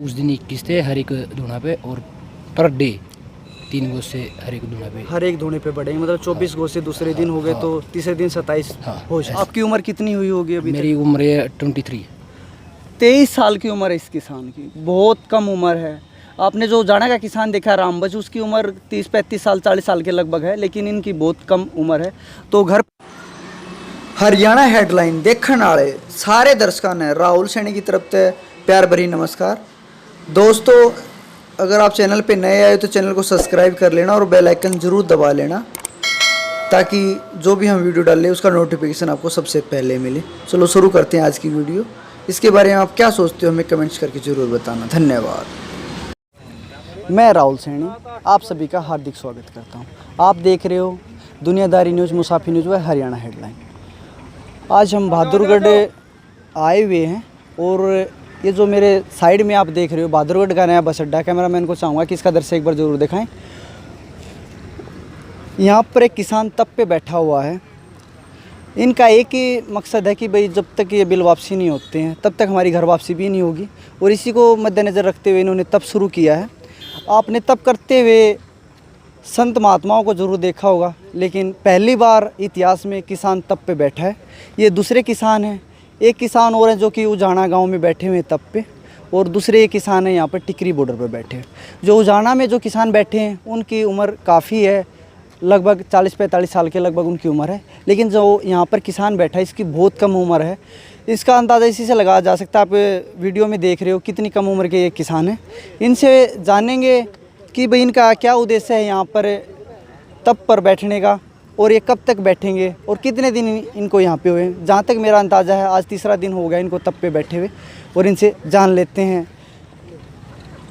उस दिन 21 थे हर एक धुना पे, और पर डे 3 गोश्त से हर एक धुना पे। हर एक धोने पे बढ़ेंगे, मतलब 24 गोश्त से दूसरे दिन हो गए तो तीसरे दिन 27 होश। ऐसे। आपकी उम्र कितनी हुई होगी अभी मेरी उम्र है 23। 23 साल की उम्र है इस किसान की, बहुत कम उम्र है। आपने जो जाना का किसान देखा रामबज, उसकी उम्र 30-35 साल 40 साल के लगभग है, लेकिन इनकी बहुत कम उम्र है। तो घर हरियाणा हेडलाइन देखने वाले सारे दर्शकों ने राहुल सैनी की तरफ से प्यार भरी नमस्कार। दोस्तों, अगर आप चैनल पे नए आए तो चैनल को सब्सक्राइब कर लेना और बेल आइकन ज़रूर दबा लेना, ताकि जो भी हम वीडियो डाल लें उसका नोटिफिकेशन आपको सबसे पहले मिले। चलो शुरू करते हैं आज की वीडियो। इसके बारे में आप क्या सोचते हो हमें कमेंट्स करके ज़रूर बताना। धन्यवाद। मैं राहुल सैनी आप सभी का हार्दिक स्वागत करता हूं। आप देख रहे हो दुनियादारी न्यूज़, मुसाफिर न्यूज़ व हरियाणा हेडलाइन। आज हम बहादुरगढ़ आए हुए हैं और ये जो मेरे साइड में आप देख रहे हो बहादुरगढ़ का नया बस अड्डा। कैमरामैन को चाहूँगा कि इसका दृश्य एक बार ज़रूर दिखाएं। यहाँ पर एक किसान तप पे बैठा हुआ है। इनका एक ही मकसद है कि भाई जब तक ये बिल वापसी नहीं होते हैं तब तक हमारी घर वापसी भी नहीं होगी, और इसी को मद्देनज़र रखते हुए इन्होंने तप शुरू किया है। आपने तप करते हुए संत महात्माओं को ज़रूर देखा होगा, लेकिन पहली बार इतिहास में किसान तप पे बैठा है। ये दूसरे किसान हैं, एक किसान और हैं जो कि उजाना गांव में बैठे हुए हैं तप पे, और दूसरे एक किसान हैं यहाँ पर टिकरी बॉर्डर पे बैठे हैं। जो उजाना में जो किसान बैठे हैं उनकी उम्र काफ़ी है, लगभग 40-45 साल के लगभग उनकी उम्र है, लेकिन जो यहाँ पर किसान बैठा है इसकी बहुत कम उम्र है। इसका अंदाज़ा इसी से लगाया जा सकता है, आप वीडियो में देख रहे हो कितनी कम उम्र के ये किसान हैं। इनसे जानेंगे कि भाई इनका क्या उद्देश्य है यहाँ पर तप पर बैठने का, और ये कब तक बैठेंगे और कितने दिन इनको यहाँ पे हुए। जहाँ तक मेरा अंदाज़ा है आज तीसरा दिन हो गया इनको तप पे बैठे हुए, और इनसे जान लेते हैं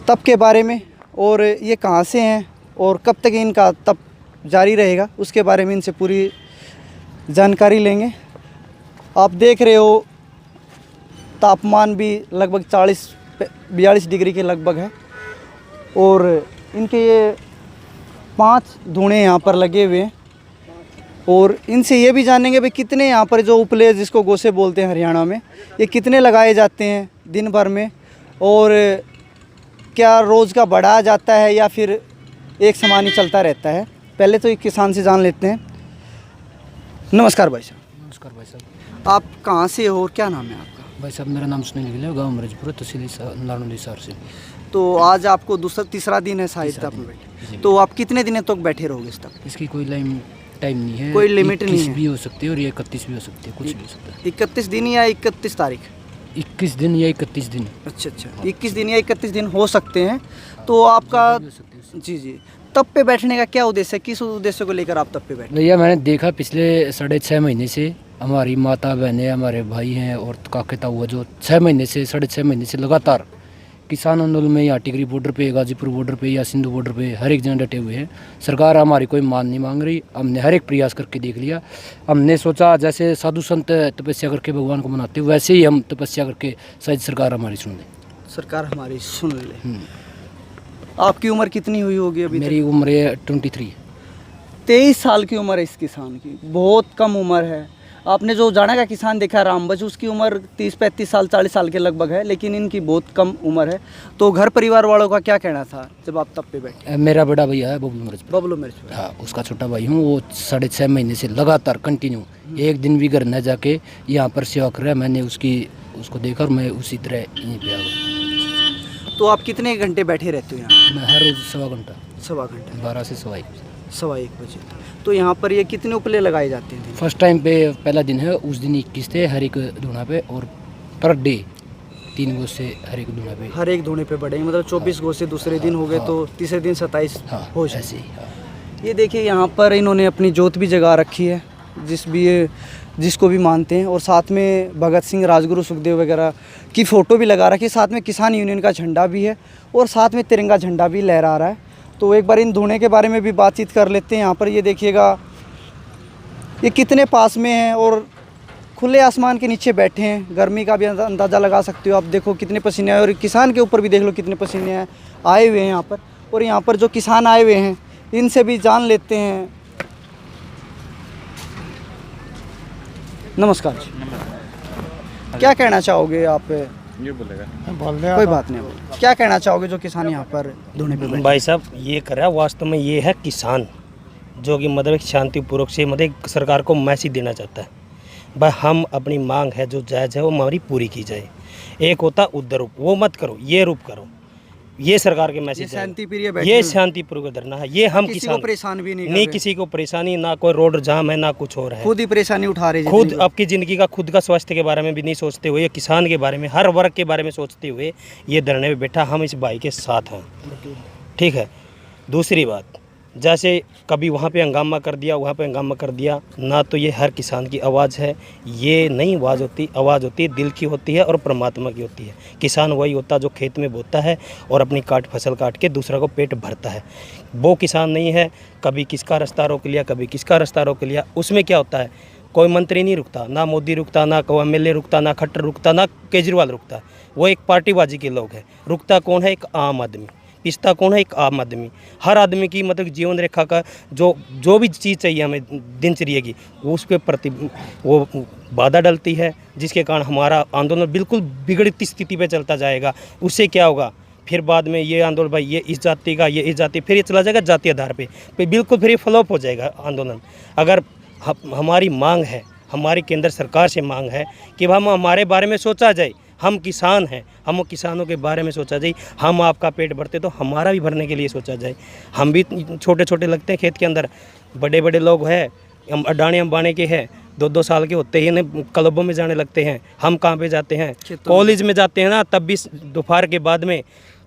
तप के बारे में, और ये कहाँ से हैं और कब तक इनका तप जारी रहेगा उसके बारे में इनसे पूरी जानकारी लेंगे। आप देख रहे हो तापमान भी लगभग 40-42 डिग्री के लगभग है, और इनके ये 5 धूणे यहाँ पर लगे हुए हैं। और इनसे ये भी जानेंगे भाई कितने यहाँ पर जो उपले जिसको गोसे बोलते हैं हरियाणा में, ये कितने लगाए जाते हैं दिन भर में, और क्या रोज़ का बढ़ाया जाता है या फिर एक समान ही चलता रहता है। पहले तो एक किसान से जान लेते हैं। नमस्कार भाई साहब। नमस्कार भाई साहब। आप कहाँ से हो और क्या नाम है आपका? भाई साहब मेरा नाम सुनील गिल है, गाँव मरजपुर, तहसील नारनौली शहर से। तो आज आपको तीसरा दिन है शायद तप में बैठे, तो आप कितने दिनों तक बैठे रहोगे इस तप? इसकी कोई टाइम नहीं है, कोई लिमिट नहीं है। भी हो सकती है और ये 31 भी हो सकती है, कुछ भी हो सकता है। 31 दिन या 31 तारीख? 21 दिन या 31 दिन। अच्छा, 21 दिन या 31 दिन हो सकते हैं। तो आपका जी तप पे बैठने का क्या उद्देश्य है, किस उद्देश्य को लेकर आप तप पे बैठे? भैया मैंने देखा पिछले 6.5 महीने से हमारी माता बहनें, हमारे भाई हैं और काके ताऊ जो 6 महीने से 6.5 महीने से लगातार किसान आंदोलन में यहाँ टिकरी बॉर्डर पे, गाजीपुर बॉर्डर पे या सिंधु बॉर्डर पे हर एक जगह डटे हुए हैं। सरकार हमारी कोई मान नहीं मांग रही। हमने हर एक प्रयास करके देख लिया। हमने सोचा जैसे साधु संत तपस्या करके भगवान को मनाते वैसे ही हम तपस्या करके शायद सरकार हमारी सुन ले। सरकार हमारी सुन ले। आपकी उम्र कितनी हुई होगी अभी? मेरी उम्र है 23। 23 साल की उम्र है इस किसान की, बहुत कम उम्र है। आपने जो जाना का किसान देखा रामबज, उसकी उम्र 30-35 साल 40 साल के लगभग है, लेकिन इनकी बहुत कम उम्र है। तो घर परिवार वालों का क्या कहना था जब आप तप पे बैठे? मेरा बड़ा भैया है बबलू मिर्च। हाँ, उसका छोटा भाई हूँ। वो 6.5 महीने से लगातार कंटिन्यू एक दिन भी घर न जाके यहाँ पर सेवा कर रहा है। मैंने उसको देखा और मैं उसी तरह यहीं पे आ गया। तो आप कितने घंटे बैठे रहते हो यहाँ? मैं हर रोज़ सवा घंटा 12 से सवा 1 बजे। तो यहाँ पर ये कितने उपले लगाए जाते हैं? फर्स्ट टाइम पे पहला दिन है, उस दिन 21 थे हर एक धुना पे, और पर डे 3 गोश्त से हर एक धुना पे। हर एक धुने पे बढ़ेंगे, मतलब 24 गोश्त से दूसरे दिन हो गए तो तीसरे दिन 27 होश। ऐसे ही। ये देखिए यहाँ पर इन्होंने अपनी जोत भी जगा रखी है, जिसको भी मानते हैं, और साथ में भगत सिंह, राजगुरु, सुखदेव वगैरह की फ़ोटो भी लगा रखी है। साथ में किसान यूनियन का झंडा भी है और साथ में तिरंगा झंडा भी लहरा रहा है। तो एक बार इन धुने के बारे में भी बातचीत कर लेते हैं। यहाँ पर ये देखिएगा ये कितने पास में हैं और खुले आसमान के नीचे बैठे हैं। गर्मी का भी अंदाज़ा लगा सकते हो आप। देखो कितने पसीने आए, और किसान के ऊपर भी देख लो कितने पसीने आए हुए हैं यहाँ पर। और यहाँ पर जो किसान आए हुए हैं इनसे भी जान लेते हैं। नमस्कार जी। क्या कहना चाहोगे आप ये बोलेगा। कोई बात नहीं। क्या कहना चाहोगे जो किसान यहाँ पर धरने पे बैठे? भाई साहब ये कर रहा है वास्तव में ये है किसान जो कि मतलब एक शांतिपूर्वक से मतलब एक सरकार को मैसेज देना चाहता है भाई हम अपनी मांग है जो जायज़ है वो हमारी पूरी की जाए। एक होता उद्धर रूप, वो मत करो, ये रूप करो, ये सरकार के ये मैसेज है। शांति प्रिय बैठे ये हैं। शांतिपूर्वक धरना है, ये हम किसी को किसान परेशान भी नहीं कर नहीं, रहे। किसी को परेशानी ना कोई रोड जाम है ना कुछ और है। खुद ही परेशानी उठा रहे हैं खुद जितनी आपकी ज़िंदगी का खुद का स्वास्थ्य के बारे में भी नहीं सोचते हुए, किसान के बारे में, हर वर्ग के बारे में सोचते हुए ये धरने में बैठा। हम इस भाई के साथ हैं, ठीक है। दूसरी बात, जैसे कभी वहाँ पे हंगामा कर दिया, वहाँ पे हंगामा कर दिया ना, तो ये हर किसान की आवाज़ है। ये नहीं आवाज़ होती है दिल की होती है और परमात्मा की होती है। किसान वही होता जो खेत में बोता है और अपनी फसल काट के दूसरा को पेट भरता है। वो किसान नहीं है कभी किसका रास्ता रोक लिया, कभी किसका रास्ता रोक लिया। उसमें क्या होता है, कोई मंत्री नहीं रुकता, ना मोदी रुकता, ना कोई एमएलए रुकता, ना खट्टर रुकता, ना केजरीवाल रुकता। वो एक पार्टीबाजी के लोग हैं। रुकता कौन है? एक आम आदमी। पिसता कौन है? एक आम आदमी। हर आदमी की मतलब जीवन रेखा का जो भी चीज़ चाहिए हमें दिनचर्या की, वो उस पर प्रति वो बाधा डलती है, जिसके कारण हमारा आंदोलन बिल्कुल बिगड़ती स्थिति पे चलता जाएगा। उससे क्या होगा, फिर बाद में ये आंदोलन भाई ये इस जाति का, ये इस जाति, फिर ये चला जाएगा जाति आधार पे बिल्कुल फिर ये फ्लॉप हो जाएगा आंदोलन। अगर हमारी मांग है, हमारी केंद्र सरकार से मांग है कि हम हमारे बारे में सोचा जाए। हम किसान हैं, हम किसानों के बारे में सोचा जाए। हम आपका पेट भरते तो हमारा भी भरने के लिए सोचा जाए। हम भी छोटे छोटे लगते हैं खेत के अंदर, बड़े बड़े लोग हैं, हम अडाने अंबाने के हैं, 2-2 साल के होते ही क्लबों में जाने लगते हैं। हम कहाँ पे जाते हैं? कॉलेज में जाते हैं ना, तब भी दोपहर के बाद में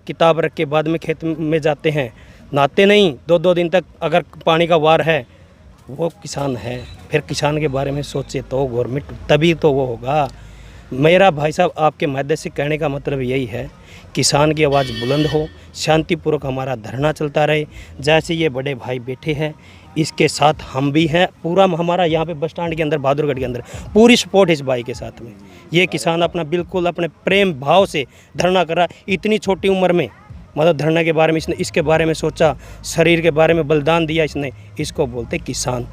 किताब रख के बाद में खेत में जाते हैं। नहाते नहीं 2-2 दिन तक, अगर पानी का वार है। वो किसान है। फिर किसान के बारे में सोचे तो गवर्नमेंट, तभी तो वो होगा। मेरा भाई साहब आपके माध्यम से कहने का मतलब यही है, किसान की आवाज़ बुलंद हो, शांतिपूर्वक हमारा धरना चलता रहे। जैसे ये बड़े भाई बैठे हैं, इसके साथ हम भी हैं। पूरा हमारा यहाँ पे बस स्टैंड के अंदर, बहादुरगढ़ के अंदर पूरी सपोर्ट इस भाई के साथ में। ये किसान अपना बिल्कुल अपने प्रेम भाव से धरना कर रहा है। इतनी छोटी उम्र में मतलब धरना के बारे में इसने, इसके बारे में सोचा, शरीर के बारे में बलिदान दिया इसने, इसको बोलते किसान।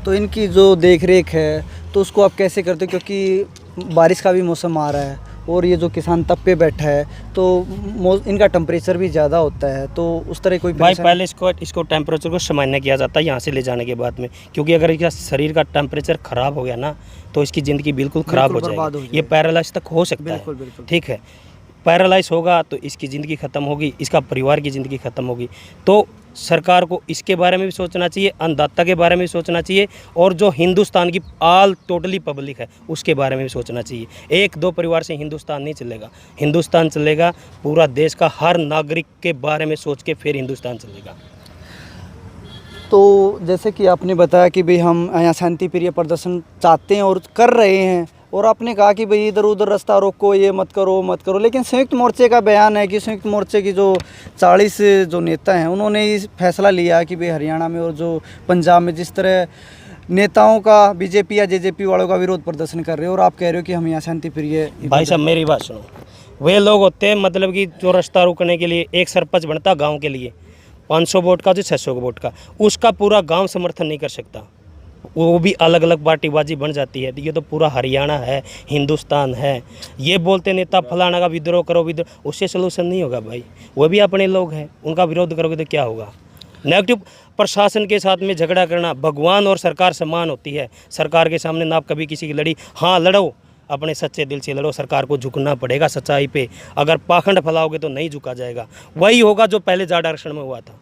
तो इनकी जो देख रेख है तो उसको आप कैसे करते हो? क्योंकि बारिश का भी मौसम आ रहा है और ये जो किसान तप पे बैठा है तो इनका टेम्परेचर भी ज़्यादा होता है, तो उस तरह कोई भाई पहले इसको टेम्परेचर को सामान्य किया जाता है यहाँ से ले जाने के बाद में, क्योंकि अगर इसका शरीर का टेम्परेचर ख़राब हो गया ना तो इसकी ज़िंदगी बिल्कुल ख़राब हो जाएगी। ये पैरालाइज तक हो सकता है, ठीक है। पैरालाइज होगा तो इसकी ज़िंदगी ख़त्म होगी, इसका परिवार की ज़िंदगी ख़त्म होगी। तो सरकार को इसके बारे में भी सोचना चाहिए, अन्नदाता के बारे में भी सोचना चाहिए, और जो हिंदुस्तान की टोटली पब्लिक है उसके बारे में भी सोचना चाहिए। 1-2 परिवार से हिंदुस्तान नहीं चलेगा। हिंदुस्तान चलेगा पूरा देश का हर नागरिक के बारे में सोच के फिर हिंदुस्तान चलेगा। तो जैसे कि आपने बताया कि भाई हम यहाँ शांति प्रिय प्रदर्शन चाहते हैं और कर रहे हैं, और आपने कहा कि भाई इधर उधर रास्ता रोको, ये मत करो मत करो, लेकिन संयुक्त मोर्चे का बयान है कि संयुक्त मोर्चे की जो 40 जो नेता हैं उन्होंने इस फैसला लिया कि भाई हरियाणा में और जो पंजाब में जिस तरह नेताओं का बीजेपी या जेजेपी वालों का विरोध प्रदर्शन कर रहे हो, और आप कह रहे हो कि हम यहाँ शांति प्रिय। भाई साहब मेरी बात सुनो, वे लोग होते हैं मतलब कि जो रास्ता रोकने के लिए एक सरपंच बनता गाँव के लिए 500 वोट का, जो 600 वोट का, उसका पूरा गाँव समर्थन नहीं कर सकता। वो भी अलग अलग पार्टीबाजी बन जाती है। ये तो पूरा हरियाणा है, हिंदुस्तान है। ये बोलते नेता फलाना का विद्रोह करो, विद्रोह, उससे सोल्यूशन नहीं होगा भाई। वो भी अपने लोग हैं, उनका विरोध करोगे तो क्या होगा? नेगेटिव प्रशासन के साथ में झगड़ा करना, भगवान और सरकार समान होती है। सरकार के सामने ना आप कभी किसी की लड़ी, हाँ लड़ो, अपने सच्चे दिल से लड़ो। सरकार को झुकना पड़ेगा सच्चाई पे। अगर पाखंड फैलाओगे तो नहीं झुका जाएगा। वही होगा जो पहले जाट आरक्षण में हुआ था।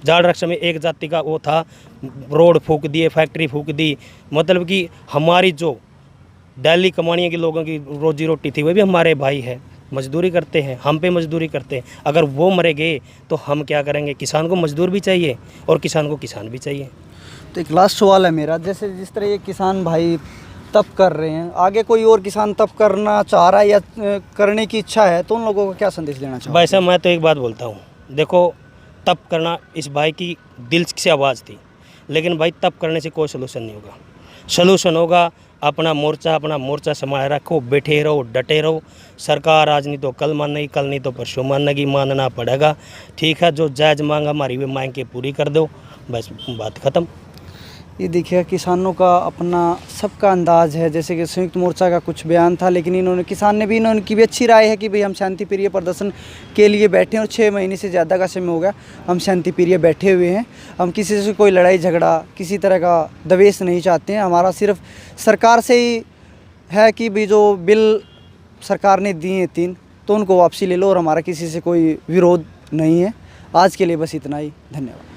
जाट आरक्षण में एक जाति का वो था, रोड फूंक दिए, फैक्ट्री फूंक दी, मतलब कि हमारी जो दिल्ली कमाने के लोगों की रोजी रोटी थी, वो भी हमारे भाई है, मजदूरी करते हैं, हम पे मजदूरी करते हैं। अगर वो मरे गए तो हम क्या करेंगे? किसान को मजदूर भी चाहिए और किसान को किसान भी चाहिए। तो एक लास्ट सवाल है मेरा, जैसे जिस तरह ये किसान भाई तप कर रहे हैं, आगे कोई और किसान तप करना चाह रहा है या करने की इच्छा है, तो उन लोगों को क्या संदेश देना चाहिए? भाई साहब मैं तो एक बात बोलता हूँ, देखो तप करना इस भाई की दिल से आवाज़ थी, लेकिन भाई तप करने से कोई सलूशन नहीं होगा। सलूशन होगा अपना मोर्चा संभाले रखो, बैठे रहो, डटे रहो। सरकार आज नहीं तो कल मानेगी, कल नहीं तो परसों मानेगी, मानना पड़ेगा, ठीक है। जो जायज़ मांग हमारी वे मांग के पूरी कर दो, बस बात ख़त्म। ये देखिए किसानों का अपना सबका अंदाज है, जैसे कि संयुक्त मोर्चा का कुछ बयान था, लेकिन इन्होंने की भी अच्छी राय है कि भाई हम शांति प्रिय प्रदर्शन के लिए बैठे हैं और 6 महीने से ज़्यादा का समय हो गया हम शांति प्रिय बैठे हुए हैं। हम किसी से कोई लड़ाई झगड़ा, किसी तरह का द्वेष नहीं चाहते हैं। हमारा सिर्फ सरकार से ही है कि भाई जो बिल सरकार ने दिए हैं 3, तो उनको वापसी ले लो, और हमारा किसी से कोई विरोध नहीं है। आज के लिए बस इतना ही, धन्यवाद।